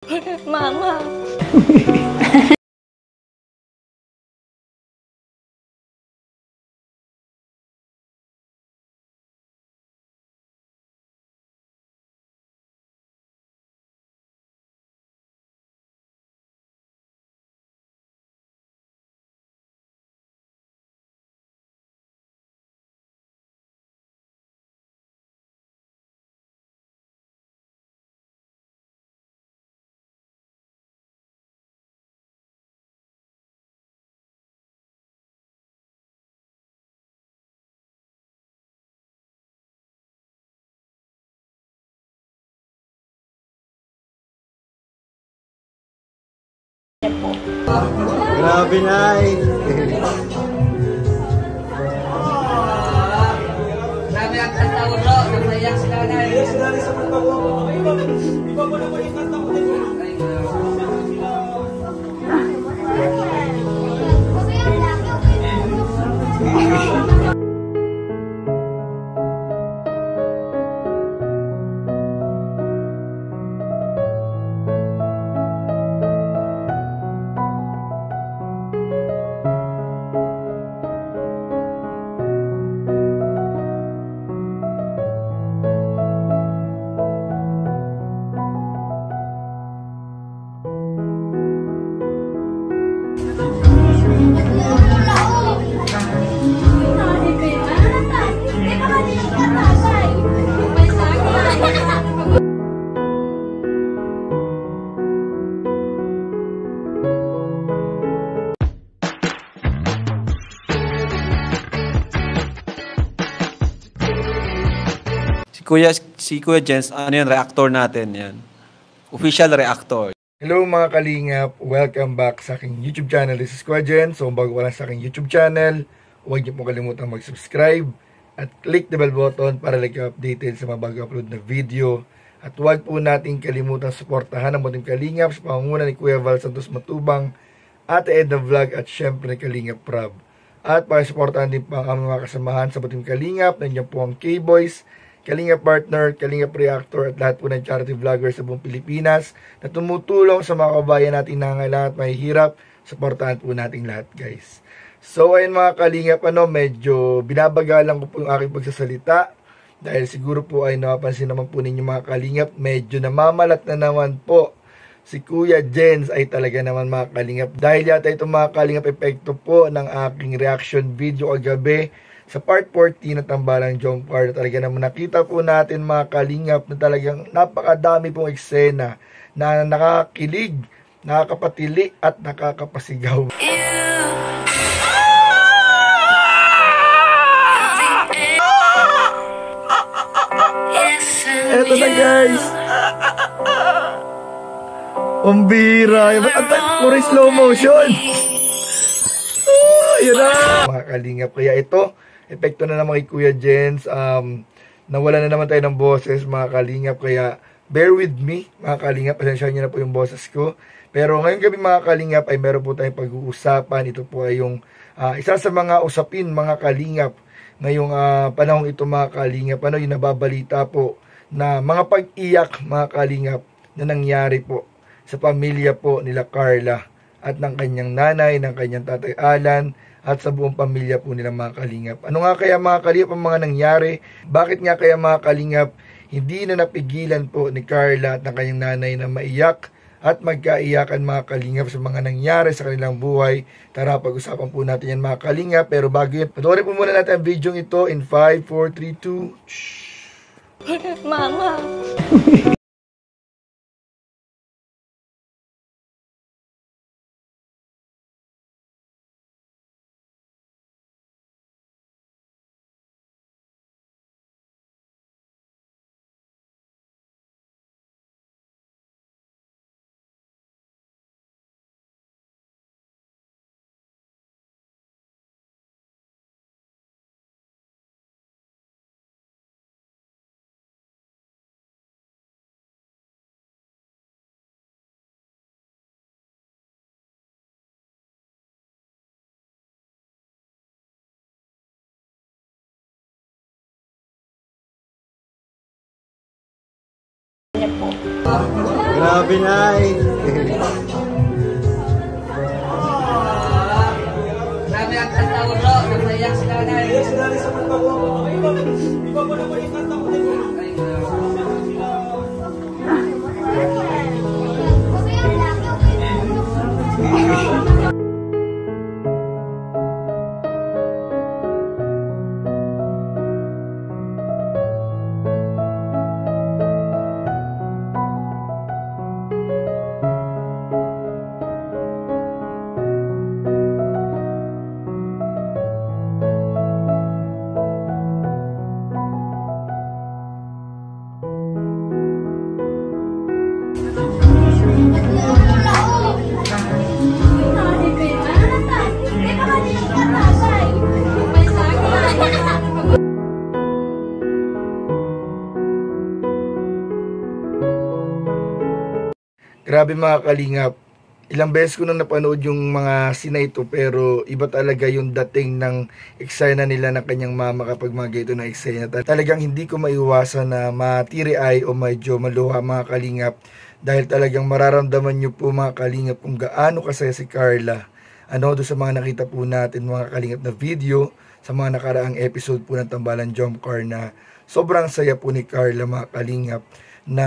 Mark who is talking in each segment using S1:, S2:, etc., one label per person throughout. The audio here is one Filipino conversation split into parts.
S1: Mama.
S2: Grabe na eh.
S3: Grabe ang kanta mo bro, napayak sila na eh.
S2: Iba mo naman yung kanta ko.
S4: Si Kuya Jens, ano yan, reactor natin yan. Official reactor.
S2: Hello mga kalingap, welcome back sa aking YouTube channel. This is Kuya Jens. So bago ka lang sa aking YouTube channel, huwag niyo po kalimutan mag-subscribe at click the bell button para like updated sa mga bago upload na video. At huwag po natin kalimutan suportahan ang Butim Kalingap sa pangunguna ni Kuya Val Santos Matubang, Ate Edna Vlog at syempre Kalingap Prab. At pakisuportahan din pa ang mga kasamahan sa Butim Kalingap. Nandiyan po ang K-Boys, Kalingap Partner, Kalingap Reactor at lahat po ng charity vloggers sa buong Pilipinas na tumutulong sa mga kabayan natin na nangangailangan at mahihirap. Supportahan po natin lahat guys. So ayun mga Kalingap, medyo binabagalan ko po yung aking pagsasalita dahil siguro po ay napapansin naman po ninyo mga Kalingap, medyo namamalat na naman po si Kuya Jens ay talaga naman mga Kalingap. Dahil yata itong mga Kalingap epekto po ng aking reaction video kagabi sa part 14 na Tambalang Jomcar. Talaga naman nakita po natin mga Kalingap na talagang napakadami pong eksena na nakakilig, nakakapatili at nakakapasigaw. Eto na guys! Umbira! Puro slow motion! Yun na! Mga Kalingap, kaya ito epekto na naman kay Kuya Jens. Nawala na naman tayo ng boses mga Kalingap, kaya bear with me mga Kalingap, pasensyahan nyo na po yung boses ko. Pero ngayong gabi mga Kalingap ay meron po tayong pag-uusapan. Ito po ay yung isa sa mga usapin mga Kalingap ngayong panahong ito mga Kalingap. Yung nababalita po na mga pag-iyak mga Kalingap na nangyari po sa pamilya po nila Carla at ng kanyang nanay, ng kanyang tatay Alan, at sa buong pamilya po nila mga Kalingap. Ano nga kaya mga Kalingap ang mga nangyari? Bakit nga kaya mga Kalingap hindi na napigilan po ni Carla at ng kanyang nanay na maiyak at magkaiyakan mga Kalingap sa mga nangyari sa kanilang buhay? Tara, pag-usapan po natin yan mga Kalingap. Pero bago yun, panoorin po muna natin ang video ito in 5, 4, 3, 2...
S1: Mama.
S2: Grabe
S1: Grabe na eh.
S3: Grabe ang kanta mo bro, napaiyak si nanay.
S2: Grabe mga kalingap. Ilang beses ko nang napanood yung mga sina ito pero iba talaga yung dating ng eksena nila ng kanyang mama kapag mga ganito na eksena. Talagang hindi ko maiwasan na matiri-eye o medyo maluha mga kalingap dahil talagang mararamdaman nyo po mga kalingap kung gaano kasaya si Carla. Doon sa mga nakita po natin mga kalingap na video sa mga nakaraang episode po ng Tambalan Jomcar na sobrang saya po ni Carla mga kalingap na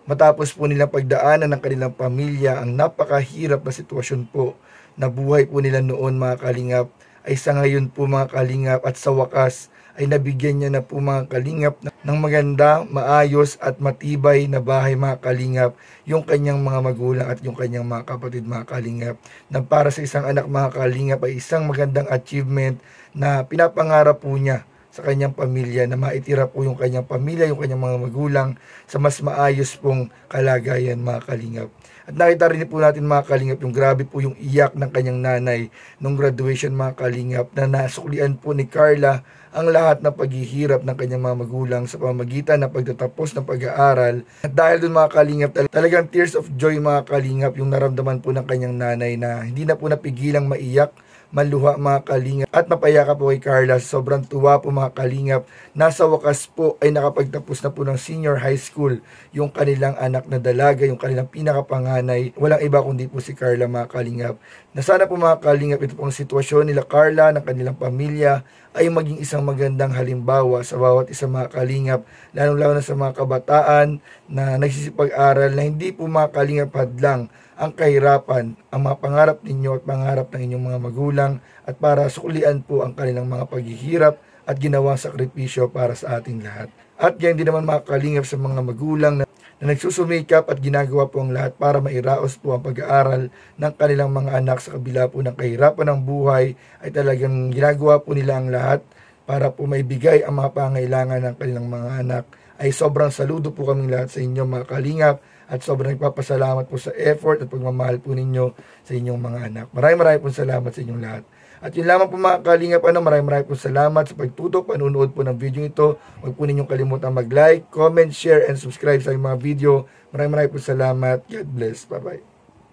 S2: matapos po nilang pagdaanan ng kanilang pamilya ang napakahirap na sitwasyon po na buhay po nila noon mga kalingap ay sa ngayon po mga kalingap at sa wakas ay nabigyan niya na po mga kalingap ng maganda, maayos at matibay na bahay mga kalingap yung kanyang mga magulang at yung kanyang mga kapatid mga kalingap na para sa isang anak mga kalingap ay isang magandang achievement na pinapangarap po niya sa kanyang pamilya na maitira po yung kanyang pamilya, yung kanyang mga magulang sa mas maayos pong kalagayan mga kalingap. At nakita rin po natin mga kalingap yung grabe po yung iyak ng kanyang nanay nung graduation mga kalingap na nasuklian po ni Carla ang lahat ng paghihirap ng kanyang mga magulang sa pamamagitan ng pagtatapos ng pag-aaral. At dahil dun mga kalingap, talagang tears of joy mga kalingap yung naramdaman po ng kanyang nanay na hindi na po napigilang maiyak, maluha mga kalingap at mapayaka po kay Carla. Sobrang tuwa po mga kalingap. Nasa wakas po ay nakapagtapos na po ng senior high school yung kanilang anak na dalaga, yung kanilang pinakapanganay. Walang iba kundi po si Carla mga kalingap. Na sana po mga kalingap ito pong sitwasyon nila Carla, ng kanilang pamilya ay maging isang magandang halimbawa sa bawat isa mga kalingap, lalong-lalo na sa mga kabataan na nagsisipag-aral na hindi po mga kalingap hadlang ang kahirapan, ang mga pangarap ninyo at pangarap ng inyong mga magulang at para suklian po ang kanilang mga paghihirap at ginawang sakripisyo para sa ating lahat. At yan din naman mga kalingap sa mga magulang na nagsusumikap at ginagawa po ang lahat para mairaos po ang pag-aaral ng kanilang mga anak sa kabila po ng kahirapan ng buhay ay talagang ginagawa po nila ang lahat para po maibigay ang mga pangailangan ng kanilang mga anak. Ay sobrang saludo po kaming lahat sa inyo mga kalingap at sobrang ipapasalamat po sa effort at pagmamahal po ninyo sa inyong mga anak. Maraming po salamat sa inyong lahat. At yun lamang po mga kalingap, maraming po salamat sa pagtutok, panunood po ng video ito. Huwag po ninyong kalimutan mag-like, comment, share, and subscribe sa mga video. Maraming po salamat. God bless. Bye-bye.